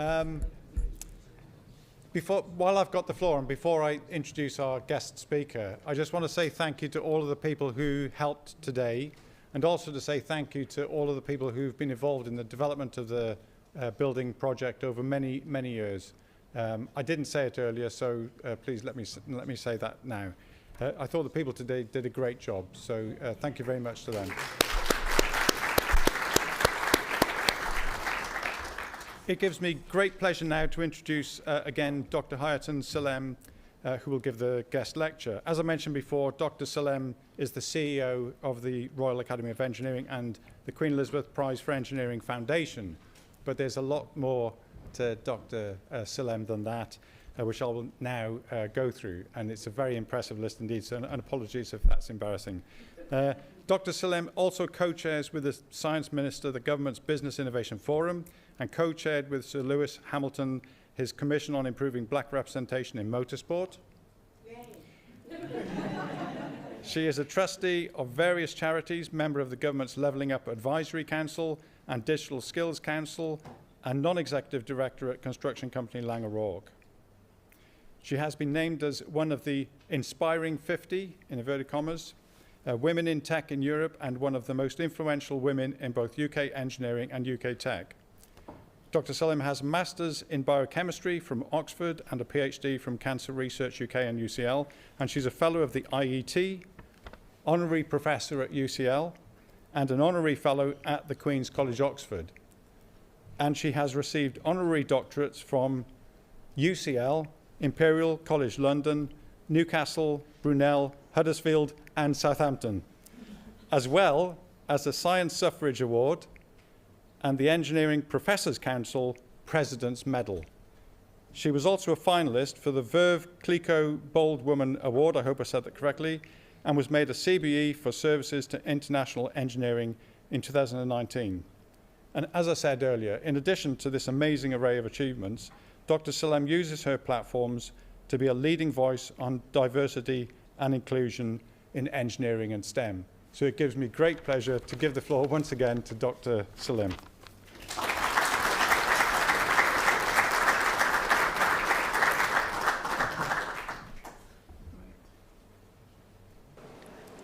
While I've got the floor, and before I introduce our guest speaker, I just want to say thank you to all of the people who helped today, and also to say thank you to all of the people who've been involved in the development of the building project over many, many years. I didn't say it earlier, so please let me say that now. I thought the people today did a great job, so thank you very much to them. It gives me great pleasure now to introduce again Dr. Hayaatun Sillem, who will give the guest lecture. As I mentioned before, Dr. Sillem is the CEO of the Royal Academy of Engineering and the Queen Elizabeth Prize for Engineering Foundation. But there's a lot more to Dr. Sillem than that, which I will now go through. And it's a very impressive list indeed, so and apologies if that's embarrassing. Dr. Sillem also co-chairs with the Science Minister the government's Business Innovation Forum and co-chaired with Sir Lewis Hamilton his Commission on Improving Black Representation in Motorsport. She is a trustee of various charities, member of the government's Levelling Up Advisory Council and Digital Skills Council, and non-executive director at construction company Lang O'Rourke. She has been named as one of the Inspiring 50, in inverted commas, women in tech in Europe, and one of the most influential women in both UK engineering and UK tech. Dr. Sillem has a master's in biochemistry from Oxford and a PhD from Cancer Research UK and UCL, and she's a fellow of the IET, honorary professor at UCL, and an honorary fellow at the Queen's College, Oxford. And she has received honorary doctorates from UCL, Imperial College London, Newcastle, Brunel, Huddersfield, and Southampton, as well as the Science Suffrage Award and the Engineering Professors Council President's Medal. She was also a finalist for the Verve Clicquot Bold Woman Award, I hope I said that correctly, and was made a CBE for services to international engineering in 2019. And as I said earlier, in addition to this amazing array of achievements, Dr. Sillem uses her platforms to be a leading voice on diversity and inclusion in engineering and STEM. So it gives me great pleasure to give the floor once again to Dr. Sillem.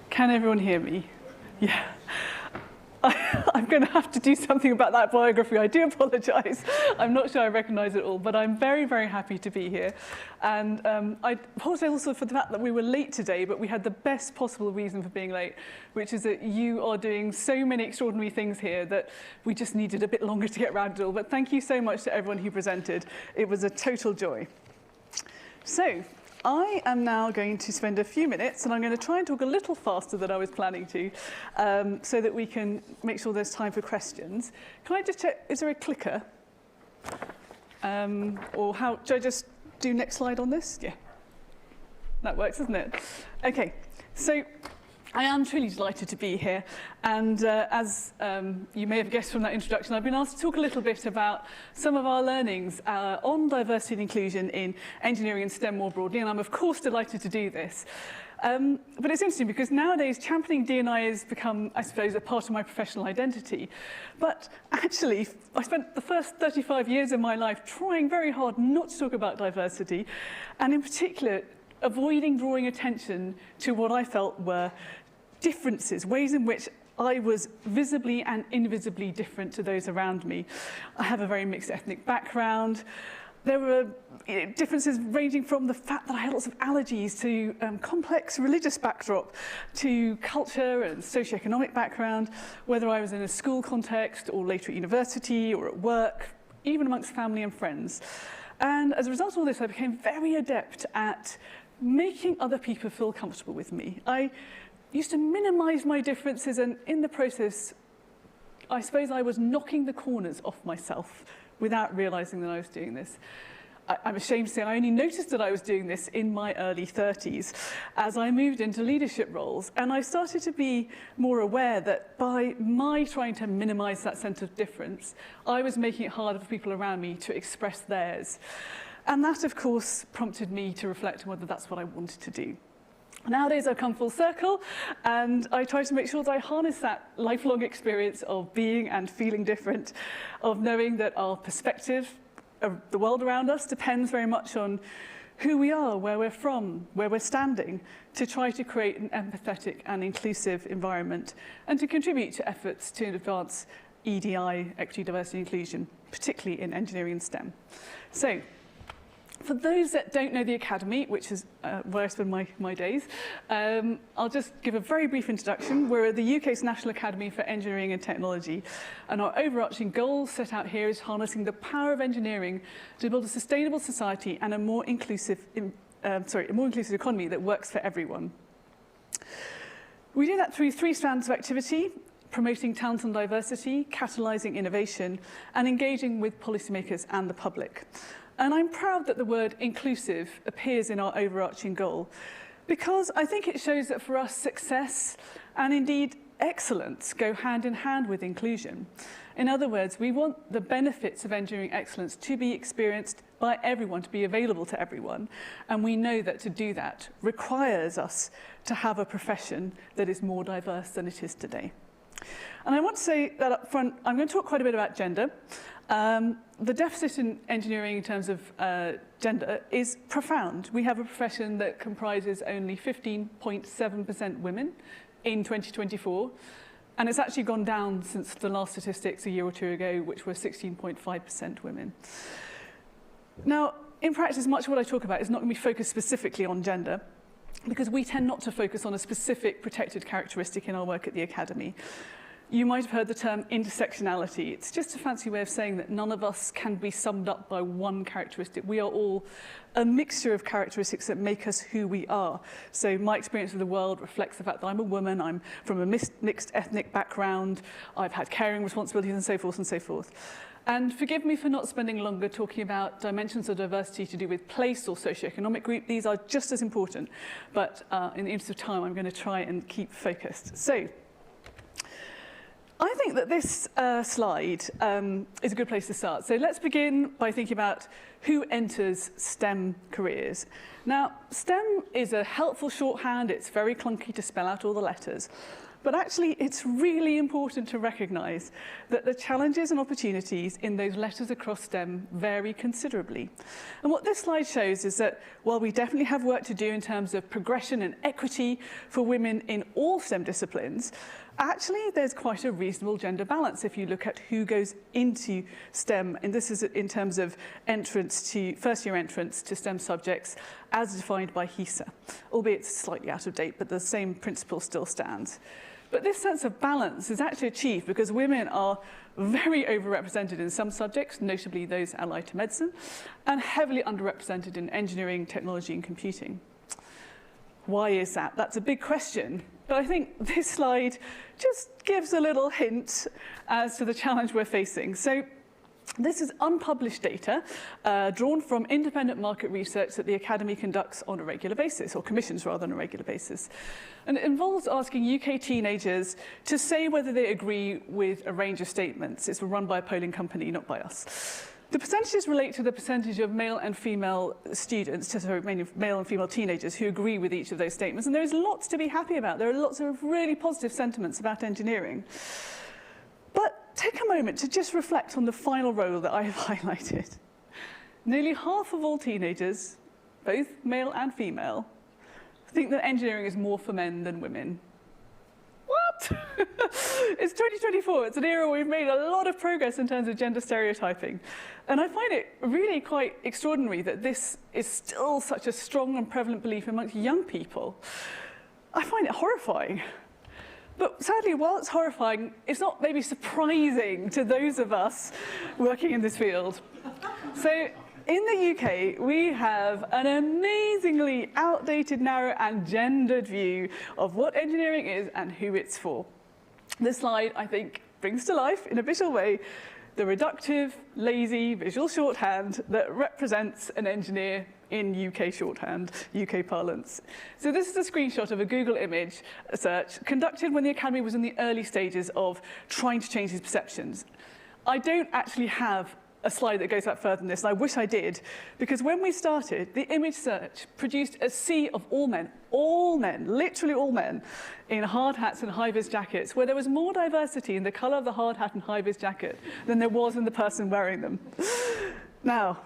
Can everyone hear me? Yeah. I'm going to have to do something about that biography. I do apologise. I'm not sure I recognise it all, but I'm very, very happy to be here. And I apologise also for the fact that we were late today, but we had the best possible reason for being late, which is that you are doing so many extraordinary things here that we just needed a bit longer to get around it all. But thank you so much to everyone who presented. It was a total joy. So I am now going to spend a few minutes, and I'm going to try and talk a little faster than I was planning to, so that we can make sure there's time for questions. Can I just check, is there a clicker? Or how, should I just do next slide on this? Yeah, that works, doesn't it? Okay, so I am truly delighted to be here, and as you may have guessed from that introduction, I've been asked to talk a little bit about some of our learnings on diversity and inclusion in engineering and STEM more broadly, and I'm of course delighted to do this. But it's interesting because nowadays championing D&I has become, I suppose, a part of my professional identity. But actually, I spent the first 35 years of my life trying very hard not to talk about diversity, and in particular, avoiding drawing attention to what I felt were differences, ways in which I was visibly and invisibly different to those around me. I have a very mixed ethnic background. There were differences ranging from the fact that I had lots of allergies to complex religious backdrop, to culture and socioeconomic background, whether I was in a school context or later at university or at work, even amongst family and friends. And as a result of all this, I became very adept at making other people feel comfortable with me. I used to minimize my differences, and in the process, I suppose I was knocking the corners off myself without realizing that I was doing this. I'm ashamed to say I only noticed that I was doing this in my early 30s as I moved into leadership roles, and I started to be more aware that by my trying to minimize that sense of difference, I was making it harder for people around me to express theirs. And that, of course, prompted me to reflect on whether that's what I wanted to do. Nowadays, I've come full circle, and I try to make sure that I harness that lifelong experience of being and feeling different, of knowing that our perspective the world around us depends very much on who we are, where we're from, where we're standing, to try to create an empathetic and inclusive environment and to contribute to efforts to advance EDI, equity, diversity, inclusion, particularly in engineering and STEM. So, for those that don't know the Academy, which is where I spend my days, I'll just give a very brief introduction. We're the UK's National Academy for Engineering and Technology, and our overarching goal set out here is harnessing the power of engineering to build a sustainable society and a more inclusive economy that works for everyone. We do that through 3 strands of activity: promoting talent and diversity, catalysing innovation, and engaging with policymakers and the public. And I'm proud that the word inclusive appears in our overarching goal, because I think it shows that for us, success and indeed excellence go hand in hand with inclusion. In other words, we want the benefits of engineering excellence to be experienced by everyone, to be available to everyone. And we know that to do that requires us to have a profession that is more diverse than it is today. And I want to say that up front, I'm going to talk quite a bit about gender. The deficit in engineering in terms of gender is profound. We have a profession that comprises only 15.7% women in 2024, and it's actually gone down since the last statistics a year or two ago, which were 16.5% women. Now, in practice, much of what I talk about is not going to be focused specifically on gender, because we tend not to focus on a specific protected characteristic in our work at the Academy. You might have heard the term intersectionality. It's just a fancy way of saying that none of us can be summed up by one characteristic. We are all a mixture of characteristics that make us who we are. So my experience of the world reflects the fact that I'm a woman, I'm from a mixed ethnic background, I've had caring responsibilities and so forth and so forth. And forgive me for not spending longer talking about dimensions of diversity to do with place or socioeconomic group. These are just as important, but in the interest of time, I'm going to try and keep focused. So, I think that this slide is a good place to start. So let's begin by thinking about who enters STEM careers. Now, STEM is a helpful shorthand. It's very clunky to spell out all the letters. But actually, it's really important to recognise that the challenges and opportunities in those letters across STEM vary considerably. And what this slide shows is that while we definitely have work to do in terms of progression and equity for women in all STEM disciplines, actually there's quite a reasonable gender balance if you look at who goes into STEM. And this is in terms of first-year entrance to STEM subjects as defined by HESA, albeit it's slightly out of date, but the same principle still stands. But this sense of balance is actually achieved because women are very overrepresented in some subjects, notably those allied to medicine, and heavily underrepresented in engineering, technology, and computing. Why is that? That's a big question. But I think this slide just gives a little hint as to the challenge we're facing. So this is unpublished data drawn from independent market research that the Academy conducts on a regular basis, or commissions rather on a regular basis. And it involves asking UK teenagers to say whether they agree with a range of statements. It's run by a polling company, not by us. The percentages relate to the percentage of male and female students, mainly male and female teenagers, who agree with each of those statements. And there's lots to be happy about. There are lots of really positive sentiments about engineering. But take a moment to just reflect on the final row that I have highlighted. Nearly half of all teenagers, both male and female, think that engineering is more for men than women. What? It's 2024. It's an era where we've made a lot of progress in terms of gender stereotyping. And I find it really quite extraordinary that this is still such a strong and prevalent belief amongst young people. I find it horrifying. But sadly, while it's horrifying, it's not maybe surprising to those of us working in this field. So in the UK, we have an amazingly outdated, narrow, and gendered view of what engineering is and who it's for. This slide, I think, brings to life, in a visual way, the reductive, lazy, visual shorthand that represents an engineer in UK shorthand, UK parlance. So this is a screenshot of a Google image search conducted when the Academy was in the early stages of trying to change these perceptions. I don't actually have a slide that goes back further than this, and I wish I did, because when we started, the image search produced a sea of all men, literally all men, in hard hats and high-vis jackets, where there was more diversity in the colour of the hard hat and high-vis jacket than there was in the person wearing them. Now,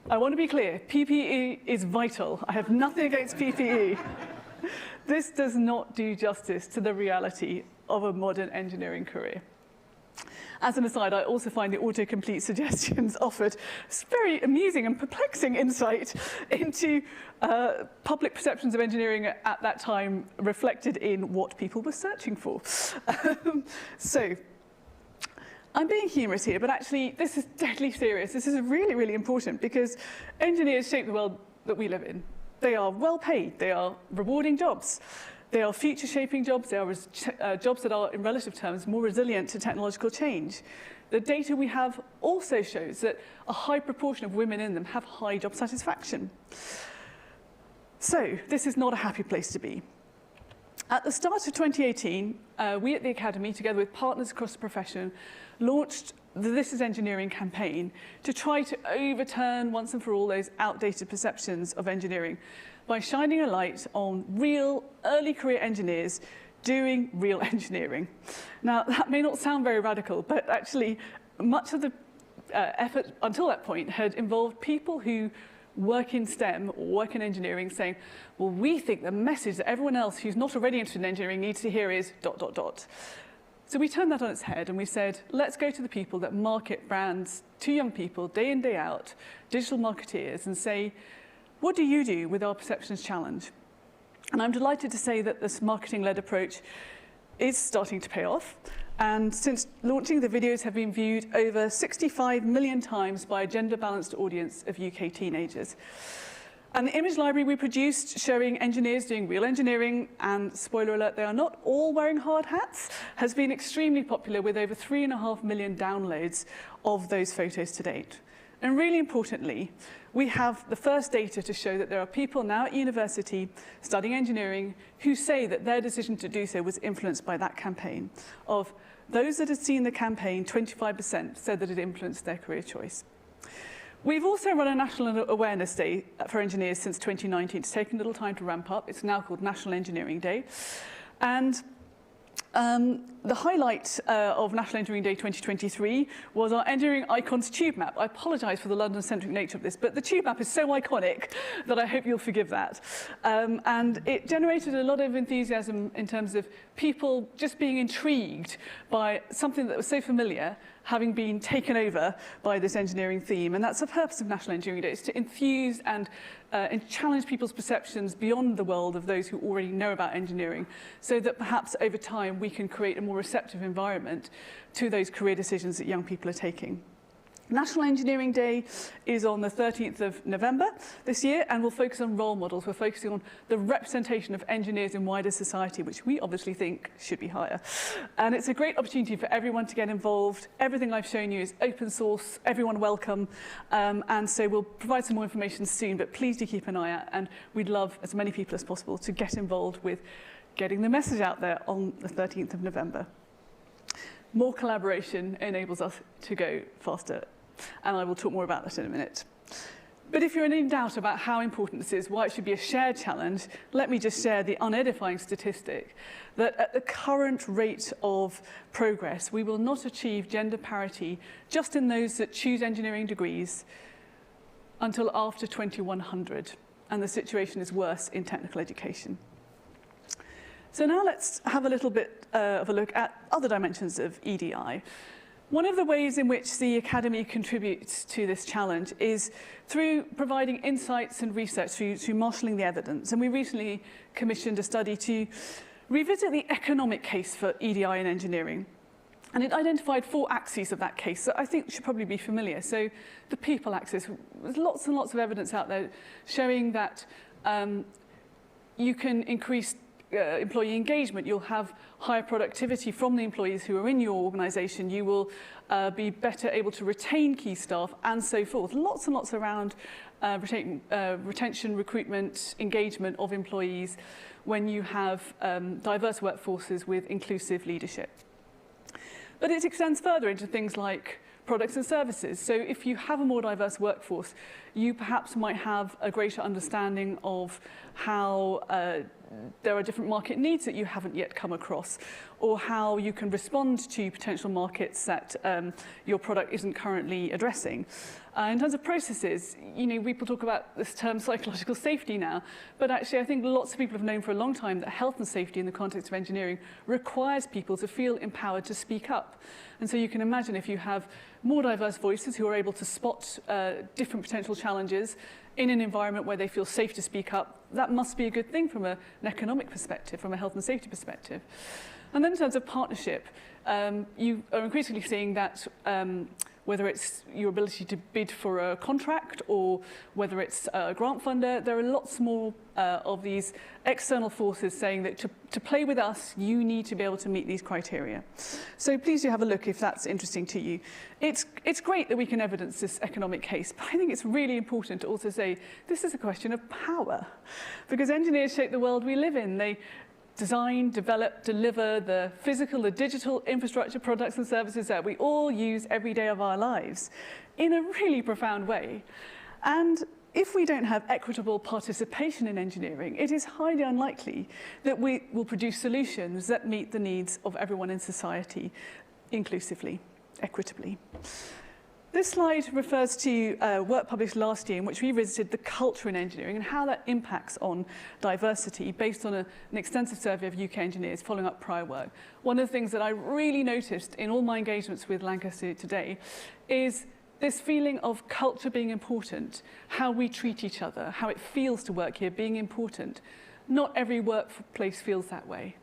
I want to be clear, PPE is vital. I have nothing against PPE. This does not do justice to the reality of a modern engineering career. As an aside, I also find the autocomplete suggestions offered very amusing and perplexing insight into public perceptions of engineering at that time reflected in what people were searching for. So, I'm being humorous here, but actually this is deadly serious. This is really, really important because engineers shape the world that we live in. They are well paid, they are rewarding jobs. They are future-shaping jobs. They are jobs that are, in relative terms, more resilient to technological change. The data we have also shows that a high proportion of women in them have high job satisfaction. So this is not a happy place to be. At the start of 2018, we at the Academy, together with partners across the profession, launched the This is Engineering campaign to try to overturn once and for all those outdated perceptions of engineering by shining a light on real early career engineers doing real engineering. Now, that may not sound very radical, but actually much of the effort until that point had involved people who work in STEM or work in engineering saying, well, we think the message that everyone else who's not already interested in engineering needs to hear is ... So we turned that on its head and we said, let's go to the people that market brands to young people day in, day out, digital marketeers, and say, what do you do with our perceptions challenge? And I'm delighted to say that this marketing-led approach is starting to pay off. And since launching, the videos have been viewed over 65 million times by a gender-balanced audience of UK teenagers. And the image library we produced showing engineers doing real engineering, and spoiler alert, they are not all wearing hard hats, has been extremely popular with over 3.5 million downloads of those photos to date. And really importantly, we have the first data to show that there are people now at university studying engineering who say that their decision to do so was influenced by that campaign. Of those that had seen the campaign, 25% said that it influenced their career choice. We've also run a National Awareness Day for engineers since 2019. It's taken a little time to ramp up. It's now called National Engineering Day. And the highlight of National Engineering Day 2023 was our Engineering Icons tube map. I apologise for the London-centric nature of this, but the tube map is so iconic that I hope you'll forgive that. And it generated a lot of enthusiasm in terms of people just being intrigued by something that was so familiar, having been taken over by this engineering theme. And that's the purpose of National Engineering Day, is to infuse and challenge people's perceptions beyond the world of those who already know about engineering, so that perhaps over time we can create a more receptive environment to those career decisions that young people are taking. National Engineering Day is on the 13th of November this year, and we'll focus on role models. We're focusing on the representation of engineers in wider society, which we obviously think should be higher. And it's a great opportunity for everyone to get involved. Everything I've shown you is open source, everyone welcome, and so we'll provide some more information soon, but please do keep an eye out, and we'd love as many people as possible to get involved with getting the message out there on the 13th of November. More collaboration enables us to go faster, and I will talk more about that in a minute. But if you're in any doubt about how important this is, why it should be a shared challenge, let me just share the unedifying statistic that at the current rate of progress, we will not achieve gender parity just in those that choose engineering degrees until after 2100, and the situation is worse in technical education. So now let's have a little bit of a look at other dimensions of EDI. One of the ways in which the Academy contributes to this challenge is through providing insights and research, through marshalling the evidence. And we recently commissioned a study to revisit the economic case for EDI in engineering. And it identified 4 axes of that case that I think should probably be familiar. So the people axis, there's lots and lots of evidence out there showing that you can increase employee engagement, you'll have higher productivity from the employees who are in your organisation, you will be better able to retain key staff, and so forth. Lots and lots around retention, recruitment, engagement of employees when you have diverse workforces with inclusive leadership. But it extends further into things like products and services. So if you have a more diverse workforce, you perhaps might have a greater understanding of how there are different market needs that you haven't yet come across, or how you can respond to potential markets that your product isn't currently addressing. In terms of processes, people talk about this term psychological safety now, but actually I think lots of people have known for a long time that health and safety in the context of engineering requires people to feel empowered to speak up. And so you can imagine if you have more diverse voices who are able to spot different potential challenges in an environment where they feel safe to speak up, that must be a good thing from an economic perspective, from a health and safety perspective. And then in terms of partnership, you are increasingly seeing that whether it's your ability to bid for a contract or whether it's a grant funder, there are lots more of these external forces saying that to play with us, you need to be able to meet these criteria. So please do have a look if that's interesting to you. It's great that we can evidence this economic case, but I think it's really important to also say this is a question of power, because engineers shape the world we live in. They design, develop, deliver the physical, the digital infrastructure, products and services that we all use every day of our lives in a really profound way. And if we don't have equitable participation in engineering, it is highly unlikely that we will produce solutions that meet the needs of everyone in society inclusively, equitably. This slide refers to work published last year in which we visited the culture in engineering and how that impacts on diversity based on an extensive survey of UK engineers following up prior work. One of the things that I really noticed in all my engagements with Lancaster today is this feeling of culture being important, how we treat each other, how it feels to work here being important. Not every workplace feels that way.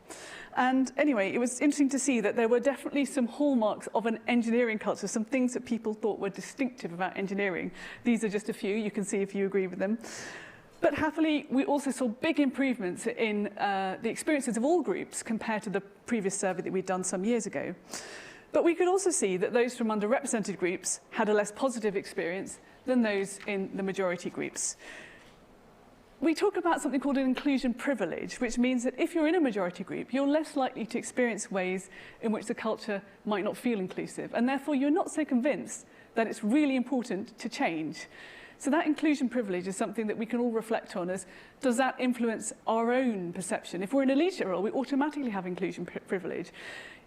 And anyway, it was interesting to see that there were definitely some hallmarks of an engineering culture, some things that people thought were distinctive about engineering. These are just a few. You can see if you agree with them. But happily, we also saw big improvements in the experiences of all groups compared to the previous survey that we'd done some years ago. But we could also see that those from underrepresented groups had a less positive experience than those in the majority groups. We talk about something called an inclusion privilege, which means that if you're in a majority group, you're less likely to experience ways in which the culture might not feel inclusive, and therefore you're not so convinced that it's really important to change. So that inclusion privilege is something that we can all reflect on as, does that influence our own perception? If we're in a leadership role, we automatically have inclusion privilege.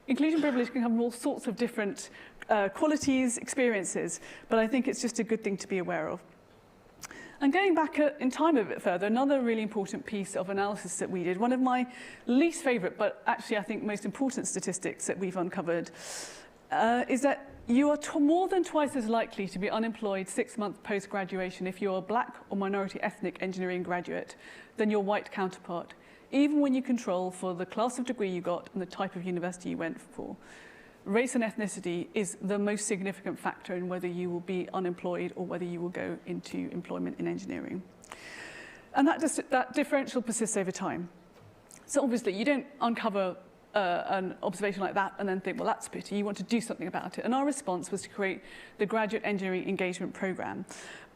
Inclusion privilege can come from all sorts of different qualities, experiences, but I think it's just a good thing to be aware of. And going back in time a bit further, another really important piece of analysis that we did, one of my least favourite, but actually I think most important statistics that we've uncovered, is that you are more than twice as likely to be unemployed 6 months post-graduation if you're a black or minority ethnic engineering graduate than your white counterpart, even when you control for the class of degree you got and the type of university you went for. Race and ethnicity is the most significant factor in whether you will be unemployed or whether you will go into employment in engineering. And that differential persists over time. So obviously you don't uncover an observation like that and then think, well, that's a pity. You want to do something about it. And our response was to create the Graduate Engineering Engagement Programme,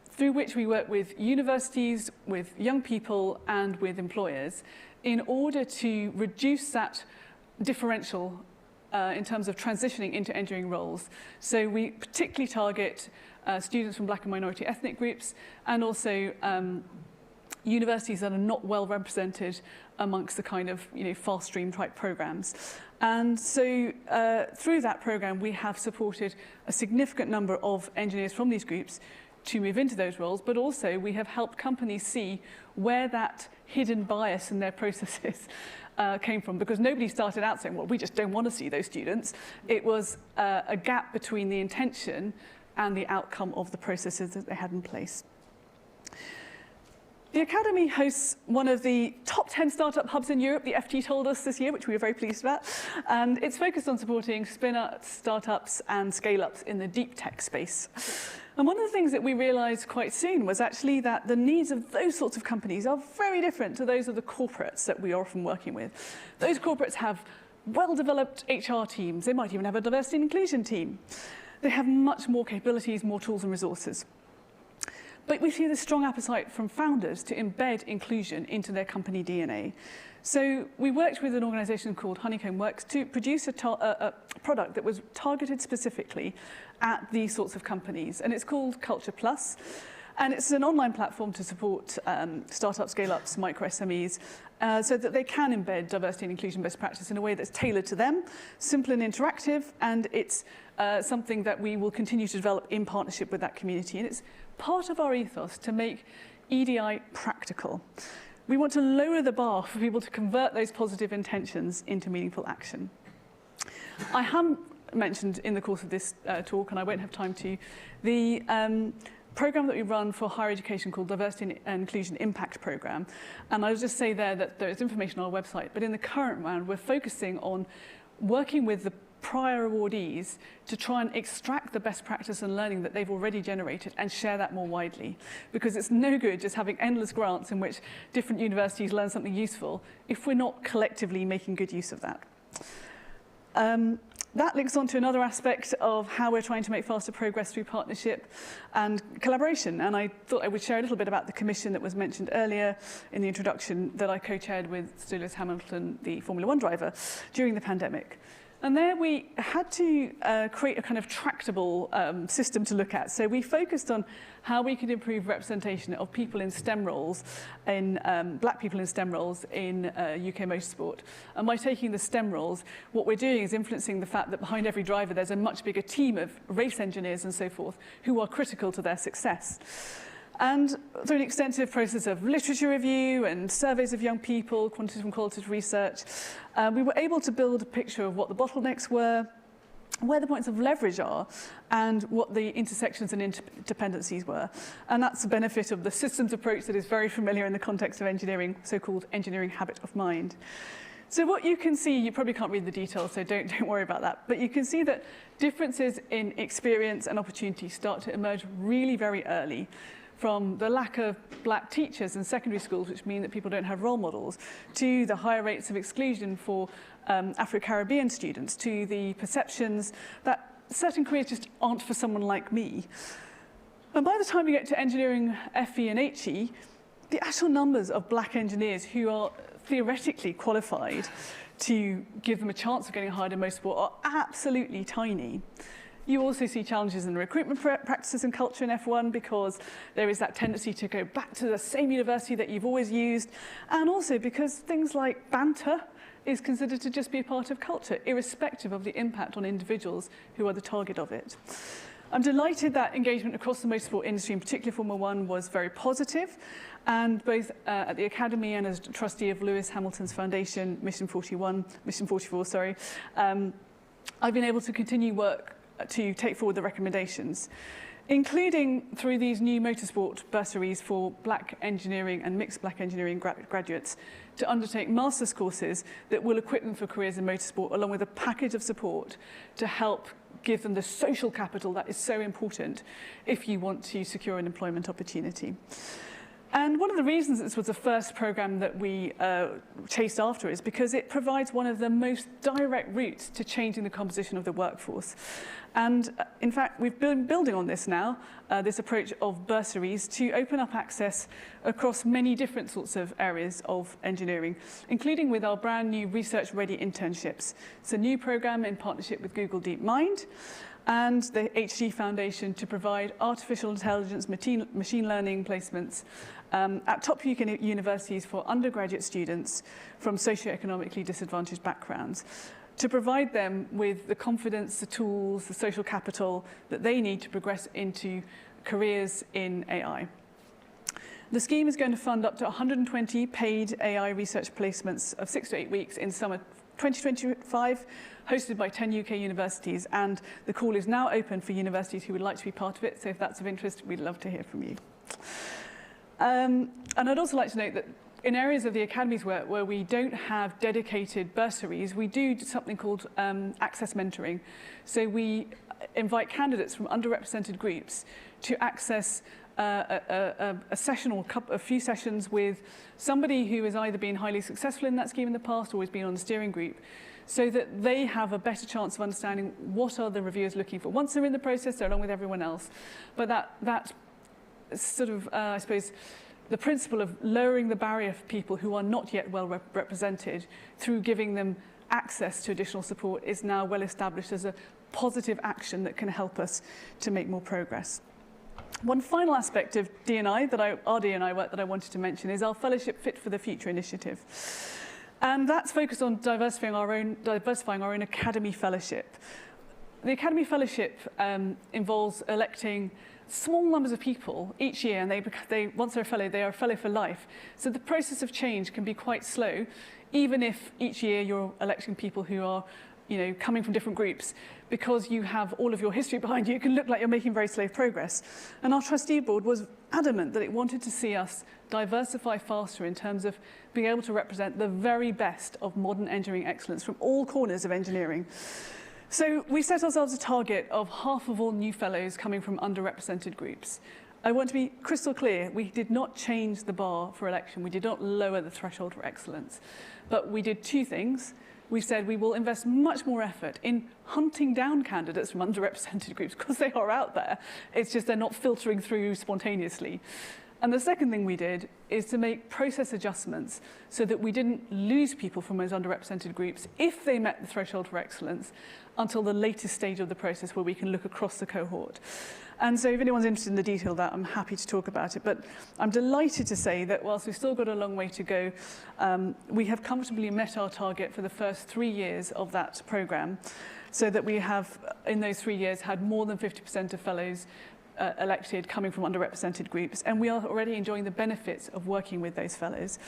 through which we work with universities, with young people and with employers in order to reduce that differential in terms of transitioning into engineering roles. So we particularly target students from black and minority ethnic groups and also universities that are not well represented amongst the kind of fast stream type programs. And so through that program, we have supported a significant number of engineers from these groups to move into those roles, but also we have helped companies see where that hidden bias in their processes came from, because nobody started out saying, well, we just don't want to see those students. It was a gap between the intention and the outcome of the processes that they had in place. The Academy hosts one of the top 10 startup hubs in Europe, the FT told us this year, which we were very pleased about. And it's focused on supporting spin-ups, startups, and scale-ups in the deep tech space. And one of the things that we realized quite soon was actually that the needs of those sorts of companies are very different to those of the corporates that we are often working with. Those corporates have well-developed HR teams. They might even have a diversity and inclusion team. They have much more capabilities, more tools and resources. But we see this strong appetite from founders to embed inclusion into their company DNA. So we worked with an organisation called Honeycomb Works to produce a product that was targeted specifically at these sorts of companies. And it's called Culture Plus. And it's an online platform to support startups, scale-ups, micro SMEs, so that they can embed diversity and inclusion best practice in a way that's tailored to them, simple and interactive, and it's something that we will continue to develop in partnership with that community. And it's part of our ethos to make EDI practical. We want to lower the bar for people to convert those positive intentions into meaningful action. I have mentioned in the course of this talk, and I won't have time to, the program that we run for higher education called Diversity and Inclusion Impact Program. And I'll just say there that there is information on our website, but in the current round, we're focusing on working with the prior awardees to try and extract the best practice and learning that they've already generated and share that more widely. Because it's no good just having endless grants in which different universities learn something useful if we're not collectively making good use of that. That links on to another aspect of how we're trying to make faster progress through partnership and collaboration. And I thought I would share a little bit about the commission that was mentioned earlier in the introduction that I co-chaired with Sir Lewis Hamilton, the Formula One driver, during the pandemic. And there we had to create a kind of tractable system to look at. So we focused on how we could improve representation of people in STEM roles, in black people in STEM roles in UK motorsport. And by taking the STEM roles, what we're doing is influencing the fact that behind every driver there's a much bigger team of race engineers and so forth who are critical to their success. And through an extensive process of literature review and surveys of young people, quantitative and qualitative research, we were able to build a picture of what the bottlenecks were, where the points of leverage are, and what the intersections and interdependencies were. And that's the benefit of the systems approach that is very familiar in the context of engineering, so-called engineering habit of mind. So what you can see, you probably can't read the details, so don't worry about that, but you can see that differences in experience and opportunity start to emerge really very early, from the lack of black teachers in secondary schools, which mean that people don't have role models, to the higher rates of exclusion for Afro-Caribbean students, to the perceptions that certain careers just aren't for someone like me. And by the time you get to engineering FE and HE, the actual numbers of black engineers who are theoretically qualified to give them a chance of getting hired in motorsport are absolutely tiny. You also see challenges in recruitment practices and culture in F1 because there is that tendency to go back to the same university that you've always used, and also because things like banter is considered to just be a part of culture, irrespective of the impact on individuals who are the target of it. I'm delighted that engagement across the motorsport industry, in particular Formula One, was very positive, and both at the Academy and as trustee of Lewis Hamilton's Foundation, Mission 44, sorry, I've been able to continue work to take forward the recommendations, including through these new motorsport bursaries for black engineering and mixed black engineering graduates to undertake master's courses that will equip them for careers in motorsport, along with a package of support to help give them the social capital that is so important if you want to secure an employment opportunity. And one of the reasons this was the first program that we chased after is because it provides one of the most direct routes to changing the composition of the workforce. And in fact, we've been building on this now, this approach of bursaries, to open up access across many different sorts of areas of engineering, including with our brand new research-ready internships. It's a new program in partnership with Google DeepMind and the HG Foundation to provide artificial intelligence, machine learning placements at top UK universities for undergraduate students from socioeconomically disadvantaged backgrounds, to provide them with the confidence, the tools, the social capital that they need to progress into careers in AI. The scheme is going to fund up to 120 paid AI research placements of 6 to 8 weeks in summer 2025, hosted by 10 UK universities, and the call is now open for universities who would like to be part of it, so if that's of interest, we'd love to hear from you. And I'd also like to note that in areas of the Academy's work where we don't have dedicated bursaries, we do something called access mentoring. So we invite candidates from underrepresented groups to access a session or a few sessions with somebody who has either been highly successful in that scheme in the past or has been on the steering group, so that they have a better chance of understanding what are the reviewers looking for. Once they're in the process, they're along with everyone else. But that sort of, I suppose, the principle of lowering the barrier for people who are not yet well represented through giving them access to additional support is now well established as a positive action that can help us to make more progress. One final aspect of D&I, our D&I work that I wanted to mention is our Fellowship Fit for the Future initiative. And that's focused on diversifying our own Academy Fellowship. The Academy Fellowship involves electing small numbers of people each year, and once they're a fellow, they are a fellow for life. So the process of change can be quite slow, even if each year you're electing people who are coming from different groups. Because you have all of your history behind you, it can look like you're making very slow progress. And our trustee board was adamant that it wanted to see us diversify faster in terms of being able to represent the very best of modern engineering excellence from all corners of engineering. So we set ourselves a target of half of all new fellows coming from underrepresented groups. I want to be crystal clear, we did not change the bar for election. We did not lower the threshold for excellence. But we did two things. We said we will invest much more effort in hunting down candidates from underrepresented groups because they are out there. It's just they're not filtering through spontaneously. And the second thing we did is to make process adjustments so that we didn't lose people from those underrepresented groups if they met the threshold for excellence until the latest stage of the process where we can look across the cohort. And so if anyone's interested in the detail of that, I'm happy to talk about it. But I'm delighted to say that whilst we've still got a long way to go, we have comfortably met our target for the first 3 years of that programme, so that we have, in those 3 years, had more than 50% of fellows elected coming from underrepresented groups, and we are already enjoying the benefits of working with those fellows.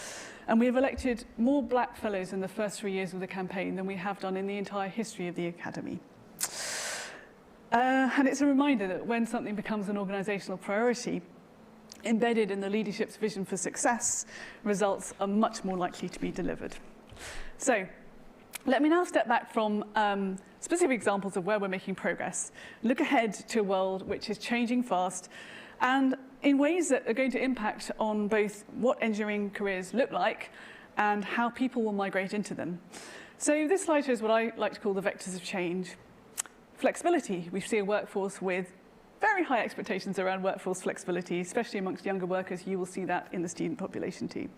And we have elected more black fellows in the first 3 years of the campaign than we have done in the entire history of the Academy. And it's a reminder that when something becomes an organisational priority, embedded in the leadership's vision for success, results are much more likely to be delivered. So let me now step back from specific examples of where we're making progress, look ahead to a world which is changing fast and in ways that are going to impact on both what engineering careers look like and how people will migrate into them. So this slide shows what I like to call the vectors of change. Flexibility. We see a workforce with very high expectations around workforce flexibility, especially amongst younger workers. You will see that in the student population too.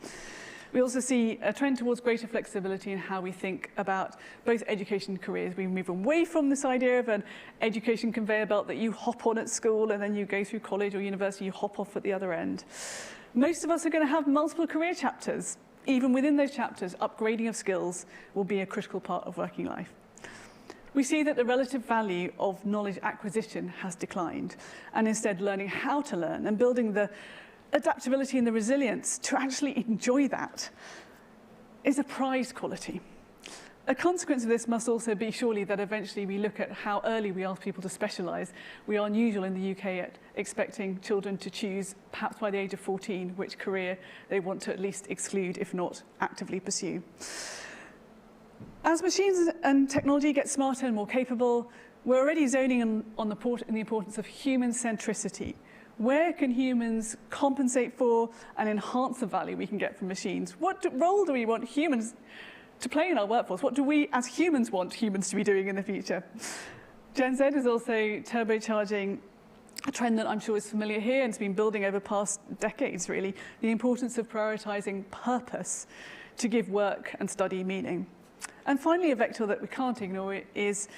We also see a trend towards greater flexibility in how we think about both education and careers. We move away from this idea of an education conveyor belt that you hop on at school and then you go through college or university, you hop off at the other end. Most of us are going to have multiple career chapters. Even within those chapters, upgrading of skills will be a critical part of working life. We see that the relative value of knowledge acquisition has declined, and instead learning how to learn and building the adaptability and the resilience to actually enjoy that is a prized quality. A consequence of this must also be surely that eventually we look at how early we ask people to specialise. We are unusual in the UK at expecting children to choose, perhaps by the age of 14, which career they want to at least exclude, if not actively pursue. As machines and technology get smarter and more capable, we're already zoning in the importance of human centricity. Where can humans compensate for and enhance the value we can get from machines? What role do we want humans to play in our workforce? What do we as humans want humans to be doing in the future? Gen Z is also turbocharging a trend that I'm sure is familiar here and has been building over past decades, really, the importance of prioritising purpose to give work and study meaning. And finally, a vector that we can't ignore is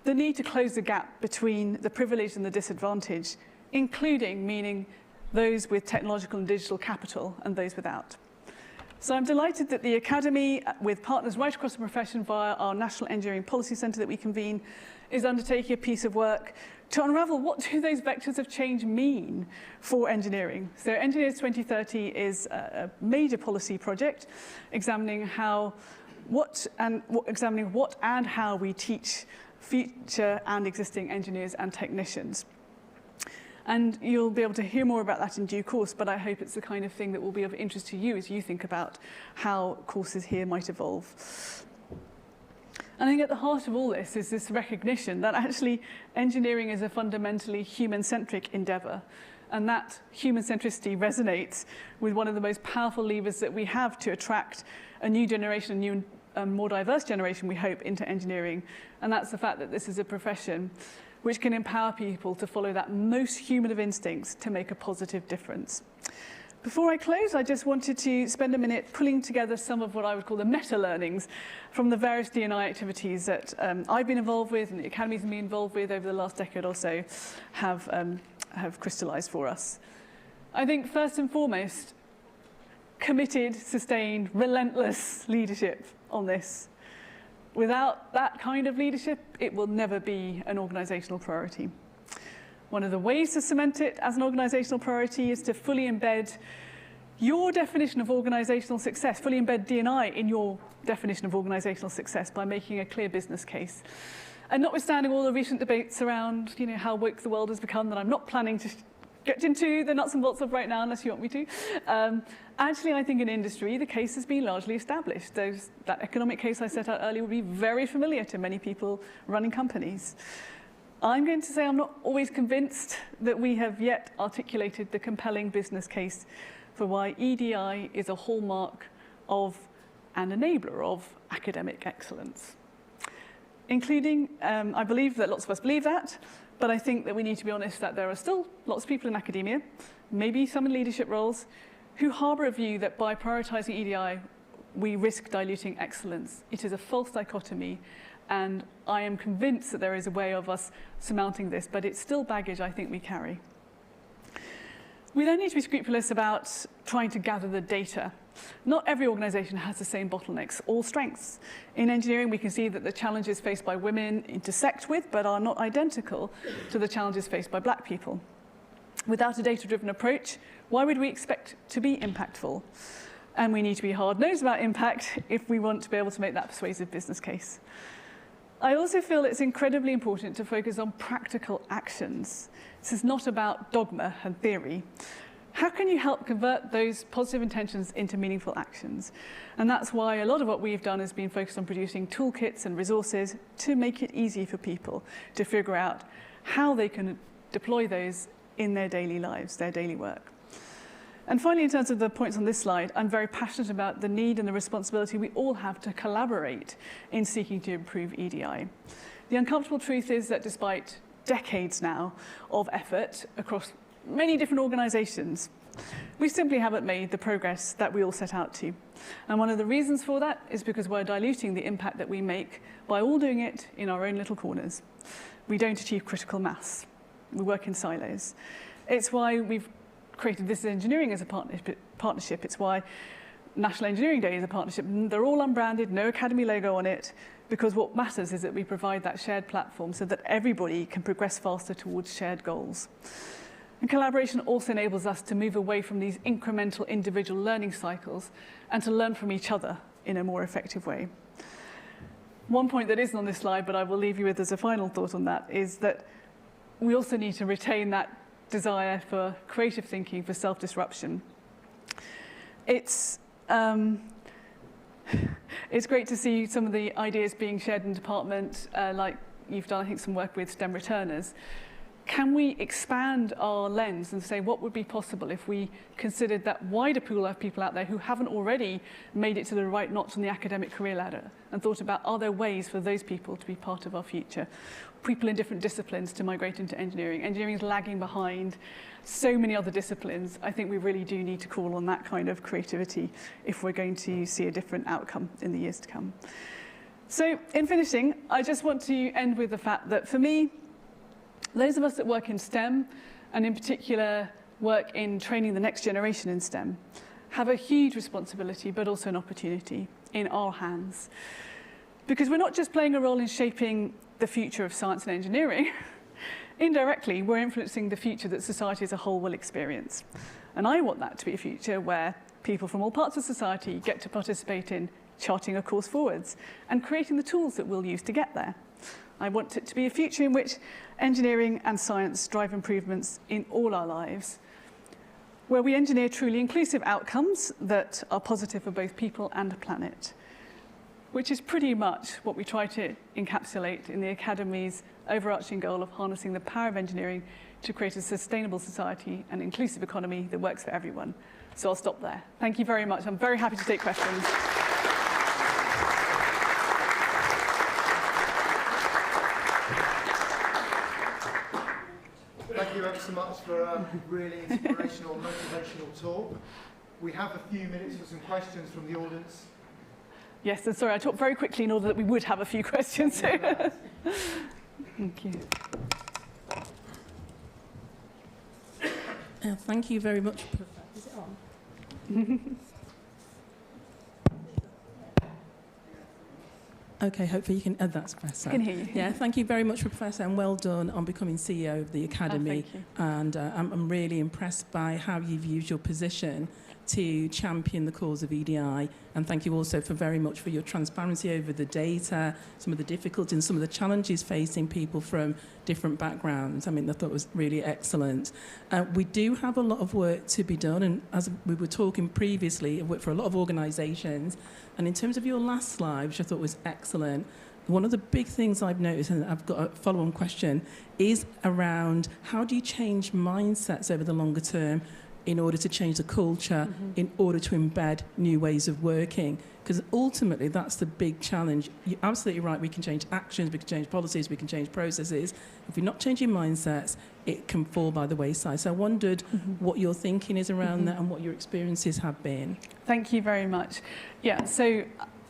the need to close the gap between the privileged and the disadvantaged, including meaning those with technological and digital capital and those without. So I'm delighted that the Academy, with partners right across the profession via our National Engineering Policy Centre that we convene, is undertaking a piece of work to unravel what do those vectors of change mean for engineering. So Engineers 2030 is a major policy project examining what and how we teach future and existing engineers and technicians. And you'll be able to hear more about that in due course, but I hope it's the kind of thing that will be of interest to you as you think about how courses here might evolve. I think at the heart of all this is this recognition that actually engineering is a fundamentally human-centric endeavour, and that human centricity resonates with one of the most powerful levers that we have to attract a new generation, a new more diverse generation, we hope, into engineering. And that's the fact that this is a profession which can empower people to follow that most human of instincts to make a positive difference. Before I close, I just wanted to spend a minute pulling together some of what I would call the meta-learnings from the various D&I activities that I've been involved with and the Academy's been involved with over the last decade or so have have crystallized for us. I think first and foremost, committed, sustained, relentless leadership on this. Without that kind of leadership, it will never be an organizational priority. One of the ways to cement it as an organizational priority is to fully embed your definition of organizational success, fully embed D&I in your definition of organizational success by making a clear business case. And notwithstanding all the recent debates around, how woke the world has become, that I'm not planning to get into the nuts and bolts of right now unless you want me to. Actually, I think in industry, the case has been largely established. That economic case I set out earlier will be very familiar to many people running companies. I'm going to say I'm not always convinced that we have yet articulated the compelling business case for why EDI is a hallmark of an enabler of academic excellence. Including, I believe that lots of us believe that, but I think that we need to be honest that there are still lots of people in academia, maybe some in leadership roles, who harbour a view that by prioritising EDI, we risk diluting excellence. It is a false dichotomy, and I am convinced that there is a way of us surmounting this, but it's still baggage I think we carry. We then need to be scrupulous about trying to gather the data. Not every organisation has the same bottlenecks or strengths. In engineering, we can see that the challenges faced by women intersect with, but are not identical to the challenges faced by black people. Without a data-driven approach, why would we expect to be impactful? And we need to be hard-nosed about impact if we want to be able to make that persuasive business case. I also feel it's incredibly important to focus on practical actions. This is not about dogma and theory. How can you help convert those positive intentions into meaningful actions? And that's why a lot of what we've done has been focused on producing toolkits and resources to make it easy for people to figure out how they can deploy those in their daily lives, their daily work. And finally, in terms of the points on this slide, I'm very passionate about the need and the responsibility we all have to collaborate in seeking to improve EDI. The uncomfortable truth is that despite decades now of effort across many different organizations, we simply haven't made the progress that we all set out to. And one of the reasons for that is because we're diluting the impact that we make by all doing it in our own little corners. We don't achieve critical mass. We work in silos. It's why we've created This is Engineering as a partnership. It's why National Engineering Day is a partnership. They're all unbranded, no Academy logo on it, because what matters is that we provide that shared platform so that everybody can progress faster towards shared goals. And collaboration also enables us to move away from these incremental individual learning cycles and to learn from each other in a more effective way. One point that isn't on this slide, but I will leave you with as a final thought on that, is that we also need to retain that desire for creative thinking, for self-disruption. It's great to see some of the ideas being shared in the department, like you've done, I think, some work with STEM returners. Can we expand our lens and say what would be possible if we considered that wider pool of people out there who haven't already made it to the right notch on the academic career ladder, and thought about, are there ways for those people to be part of our future? People in different disciplines to migrate into engineering. Engineering is lagging behind so many other disciplines. I think we really do need to call on that kind of creativity if we're going to see a different outcome in the years to come. So in finishing, I just want to end with the fact that for me, those of us that work in STEM, and in particular work in training the next generation in STEM, have a huge responsibility, but also an opportunity in our hands. Because we're not just playing a role in shaping the future of science and engineering. Indirectly, we're influencing the future that society as a whole will experience. And I want that to be a future where people from all parts of society get to participate in charting a course forwards and creating the tools that we'll use to get there. I want it to be a future in which engineering and science drive improvements in all our lives, where we engineer truly inclusive outcomes that are positive for both people and the planet, which is pretty much what we try to encapsulate in the Academy's overarching goal of harnessing the power of engineering to create a sustainable society and inclusive economy that works for everyone. So I'll stop there. Thank you very much. I'm very happy to take questions. Thank you ever so much for a really inspirational, motivational talk. We have a few minutes for some questions from the audience. Yes, and sorry, I talked very quickly in order that we would have a few questions. Thank you. Thank you very much. Is it on? Okay, hopefully you can. That's Professor. I can hear you. Yeah, thank you very much, Professor, and well done on becoming CEO of the Academy. Thank you. And I'm really impressed by how you've used your position to champion the cause of EDI. And thank you also very much for your transparency over the data, some of the difficulties and some of the challenges facing people from different backgrounds. I mean, I thought it was really excellent. We do have a lot of work to be done. And as we were talking previously, I work for a lot of organisations. And in terms of your last slide, which I thought was excellent, one of the big things I've noticed, and I've got a follow-on question, is around how do you change mindsets over the longer term in order to change the culture, in order to embed new ways of working? Because ultimately, that's the big challenge. You're absolutely right, we can change actions, we can change policies, we can change processes. If you're not changing mindsets, it can fall by the wayside. So I wondered what your thinking is around that and what your experiences have been. Thank you very much. Yeah, so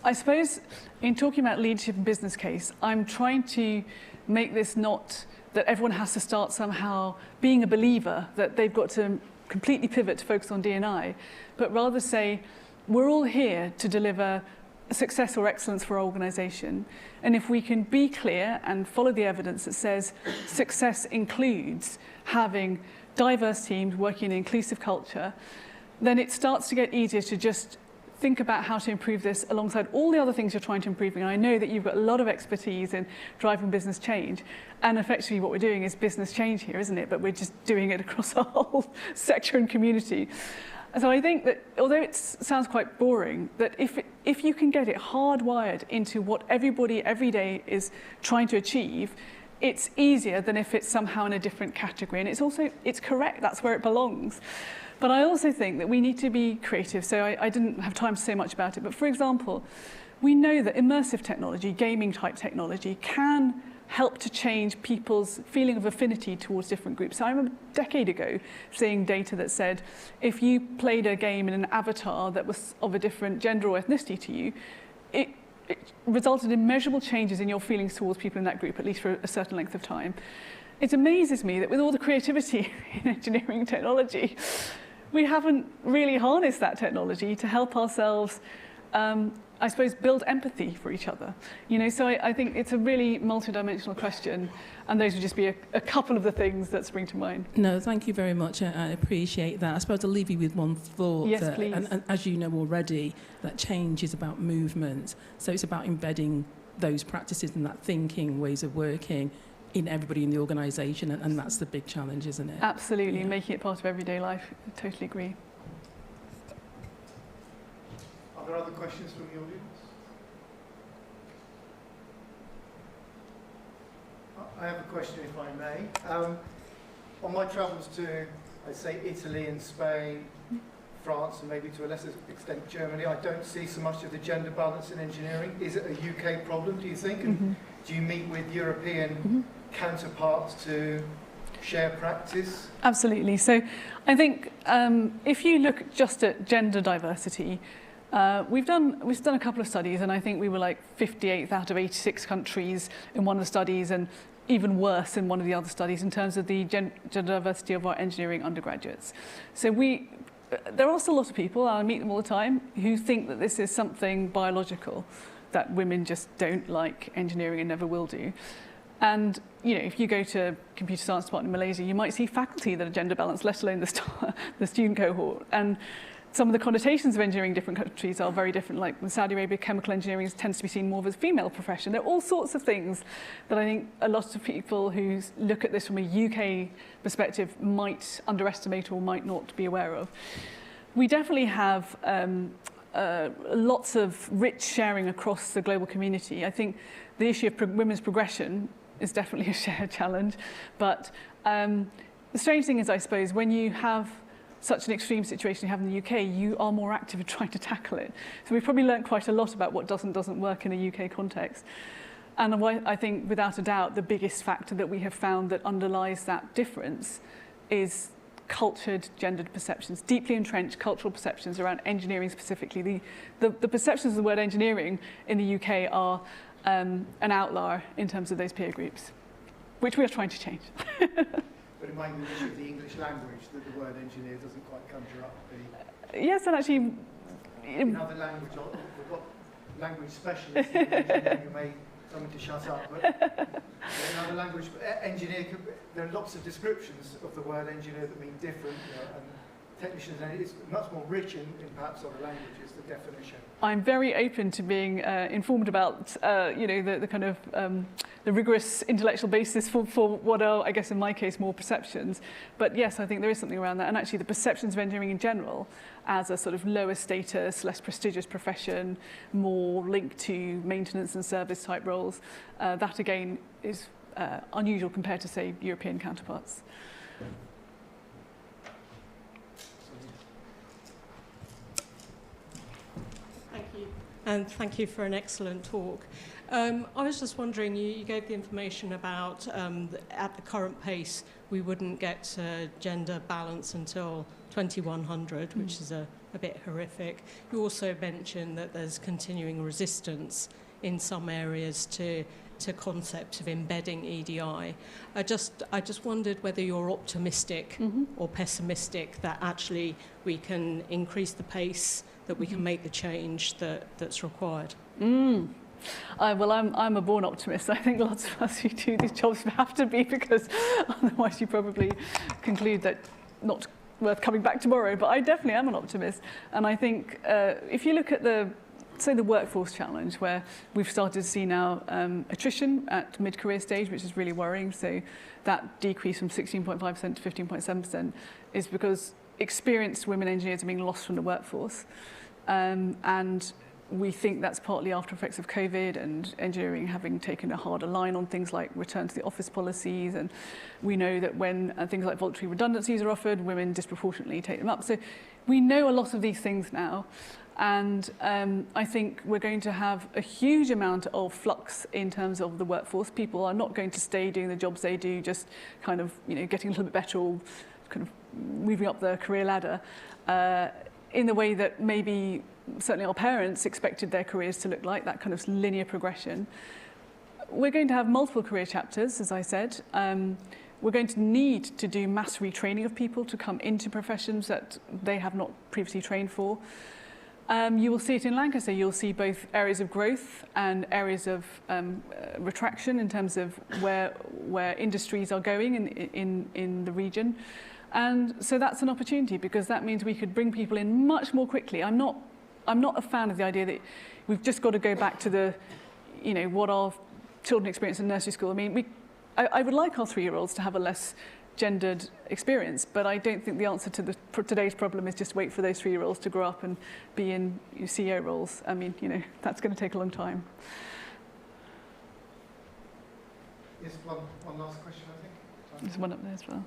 I suppose in talking about leadership and business case, I'm trying to make this not that everyone has to start somehow being a believer, that they've got to completely pivot to focus on D&I, but rather say, we're all here to deliver success or excellence for our organisation. And if we can be clear and follow the evidence that says success includes having diverse teams working in an inclusive culture, then it starts to get easier to just think about how to improve this alongside all the other things you're trying to improve. And I know that you've got a lot of expertise in driving business change. And effectively what we're doing is business change here, isn't it? But we're just doing it across our whole sector and community. So I think that although it sounds quite boring, that if you can get it hardwired into what everybody every day is trying to achieve, it's easier than if it's somehow in a different category. And it's correct, that's where it belongs. But I also think that we need to be creative. So I didn't have time to say much about it. But for example, we know that immersive technology, gaming type technology, can help to change people's feeling of affinity towards different groups. So I remember a decade ago seeing data that said if you played a game in an avatar that was of a different gender or ethnicity to you, it resulted in measurable changes in your feelings towards people in that group, at least for a certain length of time. It amazes me that with all the creativity in engineering technology, we haven't really harnessed that technology to help ourselves, I suppose, build empathy for each other. You know, so I think it's a really multidimensional question, and those would just be a couple of the things that spring to mind. No, thank you very much. I appreciate that. I suppose I'll leave you with one thought. Yes, please. And as you know already, that change is about movement. So it's about embedding those practices and that thinking, ways of working in everybody in the organisation, and that's the big challenge, isn't it? Absolutely, Yeah. making it part of everyday life. I totally agree. Are there other questions from the audience? I have a question, if I may. On my travels to, I'd say, Italy and Spain, France, and maybe to a lesser extent Germany, I don't see so much of the gender balance in engineering. Is it a UK problem, do you think? And do you meet with European counterparts to share practice? Absolutely. So I think if you look just at gender diversity, we've done a couple of studies, and I think we were like 58th out of 86 countries in one of the studies, and even worse in one of the other studies in terms of the gender diversity of our engineering undergraduates. So there are still a lot of people, I meet them all the time, who think that this is something biological, that women just don't like engineering and never will do. And you know, if you go to computer science department in Malaysia, you might see faculty that are gender balanced, let alone the student cohort. And some of the connotations of engineering in different countries are very different. Like in Saudi Arabia, chemical engineering tends to be seen more as a female profession. There are all sorts of things that I think a lot of people who look at this from a UK perspective might underestimate or might not be aware of. We definitely have lots of rich sharing across the global community. I think the issue of women's progression is definitely a shared challenge. But the strange thing is, I suppose, when you have such an extreme situation you have in the UK, you are more active in trying to tackle it. So we've probably learned quite a lot about what doesn't work in a UK context. And I think, without a doubt, the biggest factor that we have found that underlies that difference is cultured, gendered perceptions, deeply entrenched cultural perceptions around engineering specifically. The perceptions of the word engineering in the UK are an outlier in terms of those peer groups, which we are trying to change. but it might be an issue of the English language that the word engineer doesn't quite conjure up the... Yes, and actually... In other language, we've got language specialists in engineering who may tell me to shut up, but in other language, engineer, there are lots of descriptions of the word engineer that mean different, and technicians, and it's much more rich in perhaps other languages, the definition. I'm very open to being informed about, the kind of the rigorous intellectual basis for what are, I guess in my case, more perceptions. But yes, I think there is something around that. And actually the perceptions of engineering in general as a sort of lower status, less prestigious profession, more linked to maintenance and service type roles, that again is unusual compared to, say, European counterparts. And thank you for an excellent talk. I was just wondering, you gave the information about at the current pace, we wouldn't get gender balance until 2100, which is a bit horrific. You also mentioned that there's continuing resistance in some areas to concept of embedding EDI. I just wondered whether you're optimistic or pessimistic that actually we can increase the pace, that we can make the change that's required. Well, I'm a born optimist. I think lots of us who do these jobs have to be, because otherwise you probably conclude that not worth coming back tomorrow. But I definitely am an optimist. And I think if you look at the workforce challenge, where we've started to see now attrition at mid-career stage, which is really worrying. So that decrease from 16.5% to 15.7% is because experienced women engineers are being lost from the workforce. And we think that's partly after effects of COVID and engineering having taken a harder line on things like return to the office policies. And we know that when things like voluntary redundancies are offered, women disproportionately take them up. So we know a lot of these things now. And I think we're going to have a huge amount of flux in terms of the workforce. People are not going to stay doing the jobs they do, just kind of, getting a little bit better or kind of moving up the career ladder in the way that maybe certainly our parents expected their careers to look like, that kind of linear progression. We're going to have multiple career chapters, as I said. We're going to need to do mass retraining of people to come into professions that they have not previously trained for. You will see it in Lancaster. You'll see both areas of growth and areas of retraction in terms of where industries are going in the region. And so that's an opportunity, because that means we could bring people in much more quickly. I'm not a fan of the idea that we've just got to go back to the, what our children experience in nursery school. I mean, I would like our 3-year-olds to have a less gendered experience, but I don't think the answer to today's problem is just wait for those 3-year-olds to grow up and be in CEO roles. I mean, that's going to take a long time. Yes, one last question, I think. There's one up there as well.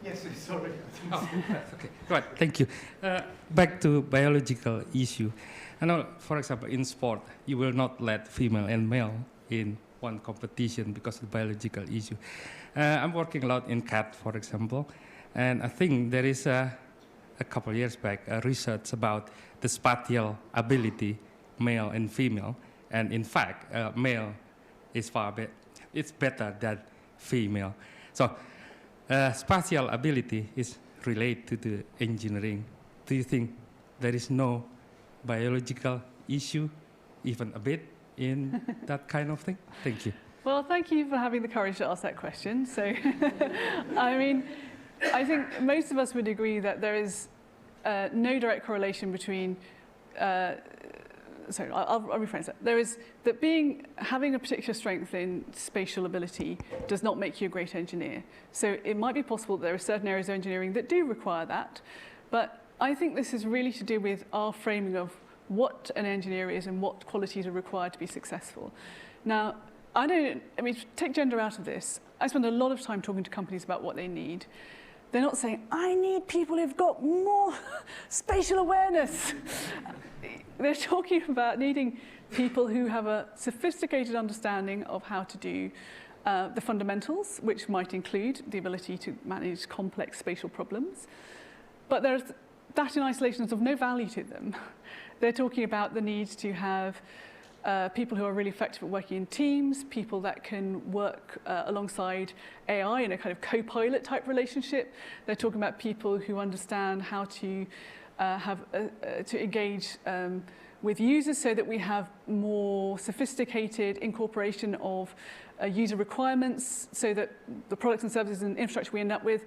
Yes, sorry. Oh, okay. Right, thank you. Back to biological issue. I know, for example, in sport, you will not let female and male in one competition because of the biological issue. I'm working a lot in CAT, for example, and I think there is a couple of years back research about the spatial ability, male and female, and in fact, male is it's better than female. So spatial ability is related to the engineering. Do you think there is no biological issue, even a bit, in that kind of thing? Thank you. Well, thank you for having the courage to ask that question. So, I mean, I think most of us would agree that there is no direct correlation between sorry, I'll rephrase that. There is that having a particular strength in spatial ability does not make you a great engineer. So it might be possible that there are certain areas of engineering that do require that, but I think this is really to do with our framing of what an engineer is and what qualities are required to be successful. Now, take gender out of this. I spend a lot of time talking to companies about what they need. They're not saying, I need people who've got more spatial awareness. They're talking about needing people who have a sophisticated understanding of how to do the fundamentals, which might include the ability to manage complex spatial problems. But that in isolation is of no value to them. They're talking about the need to have people who are really effective at working in teams, people that can work alongside AI in a kind of co-pilot type relationship. They're talking about people who understand how to to engage with users so that we have more sophisticated incorporation of user requirements so that the products and services and infrastructure we end up with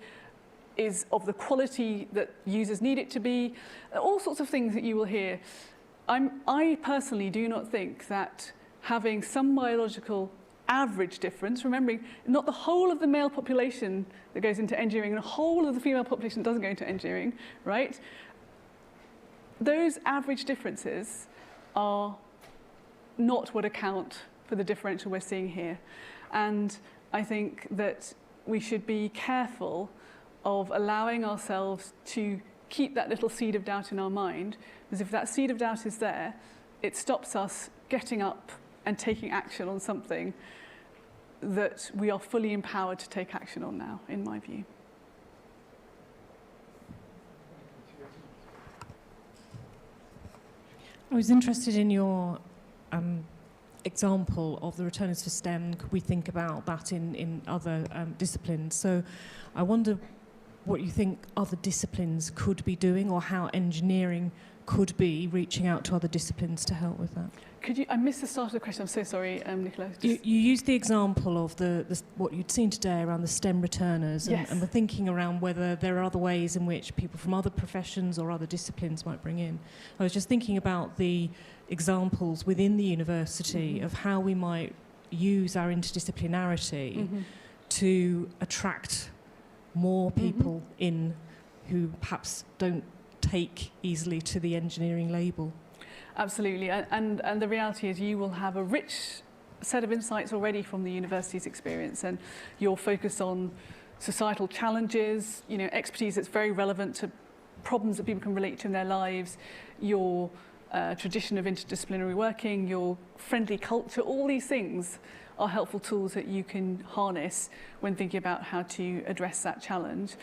is of the quality that users need it to be. All sorts of things that you will hear. I personally do not think that having some biological average difference, remembering not the whole of the male population that goes into engineering and the whole of the female population that doesn't go into engineering, right? Those average differences are not what account for the differential we're seeing here. And I think that we should be careful of allowing ourselves to keep that little seed of doubt in our mind, because if that seed of doubt is there, it stops us getting up and taking action on something that we are fully empowered to take action on now, in my view. I was interested in your example of the returners for STEM. Could we think about that in other disciplines? So I wonder what you think other disciplines could be doing, or how engineering could be reaching out to other disciplines to help with that. Could you? I missed the start of the question. I'm so sorry, Nicola. You used the example of the what you'd seen today around the STEM returners, and we're thinking around whether there are other ways in which people from other professions or other disciplines might bring in. I was just thinking about the examples within the university of how we might use our interdisciplinarity to attract more people in who perhaps don't take easily to the engineering label. Absolutely, and the reality is you will have a rich set of insights already from the university's experience, and your focus on societal challenges, you know, expertise that's very relevant to problems that people can relate to in their lives, your tradition of interdisciplinary working, your friendly culture, all these things are helpful tools that you can harness when thinking about how to address that challenge.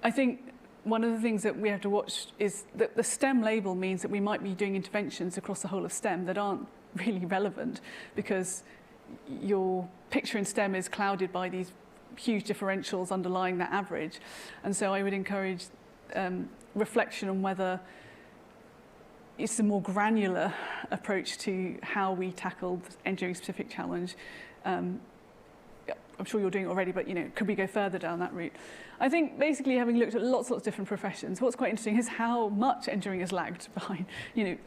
I think one of the things that we have to watch is that the STEM label means that we might be doing interventions across the whole of STEM that aren't really relevant, because your picture in STEM is clouded by these huge differentials underlying that average. And so I would encourage reflection on whether it's a more granular approach to how we tackle the engineering-specific challenge. I'm sure you're doing it already, but, you know, could we go further down that route? I think basically, having looked at lots of different professions, what's quite interesting is how much engineering has lagged behind, you know,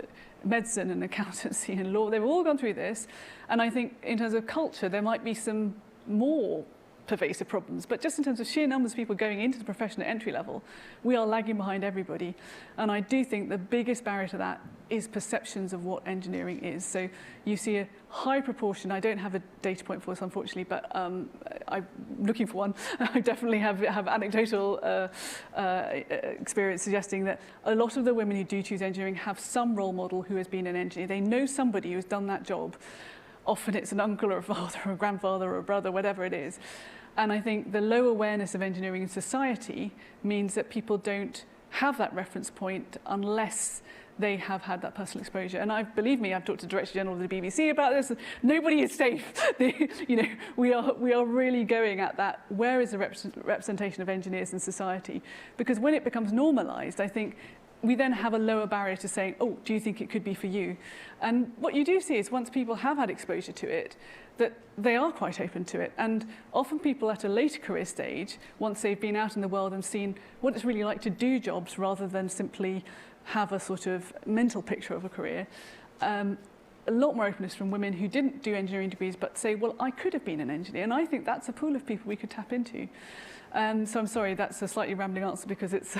medicine and accountancy and law. They've all gone through this. And I think in terms of culture, there might be some more pervasive problems. But just in terms of sheer numbers of people going into the profession at entry level, we are lagging behind everybody. And I do think the biggest barrier to that is perceptions of what engineering is. So you see a high proportion, I don't have a data point for this unfortunately, but I'm looking for one. I definitely have anecdotal experience suggesting that a lot of the women who do choose engineering have some role model who has been an engineer. They know somebody who has done that job. Often it's an uncle or a father or a grandfather or a brother, whatever it is. And I think the low awareness of engineering in society means that people don't have that reference point unless they have had that personal exposure. And believe me, I've talked to the Director General of the BBC about this. Nobody is safe. You know, we are really going at that. Where is the representation of engineers in society? Because when it becomes normalised, I think we then have a lower barrier to saying, oh, do you think it could be for you? And what you do see is once people have had exposure to it, that they are quite open to it. And often people at a later career stage, once they've been out in the world and seen what it's really like to do jobs rather than simply have a sort of mental picture of a career, a lot more openness from women who didn't do engineering degrees but say, well, I could have been an engineer. And I think that's a pool of people we could tap into. So I'm sorry, that's a slightly rambling answer because it's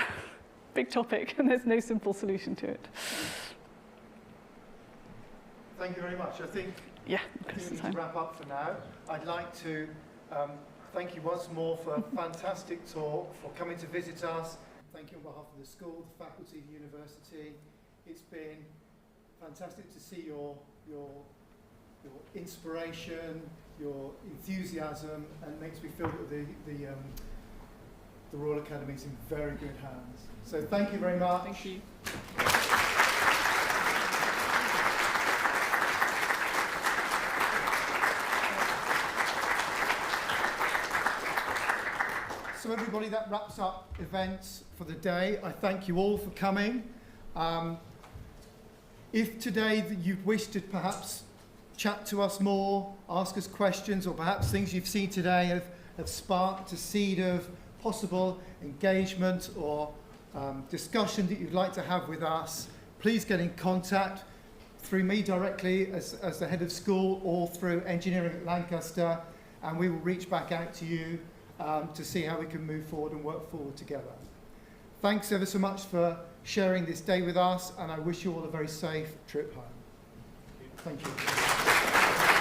big topic and there's no simple solution to it. Thank you very much. I think we need to wrap up for now. I'd like to thank you once more for a fantastic talk, for coming to visit us. Thank you on behalf of the school, the faculty, the university. It's been fantastic to see your inspiration, your enthusiasm, and makes me feel that the Royal Academy is in very good hands. So thank you very much. Thank you. everybody, that wraps up events for the day. I thank you all for coming. If today you wish to perhaps chat to us more, ask us questions, or perhaps things you've seen today have sparked a seed of possible engagement or discussion that you'd like to have with us, please get in contact through me directly as the head of school or through engineering at Lancaster, and we will reach back out to you to see how we can move forward and work forward together. Thanks ever so much for sharing this day with us, and I wish you all a very safe trip home. Thank you.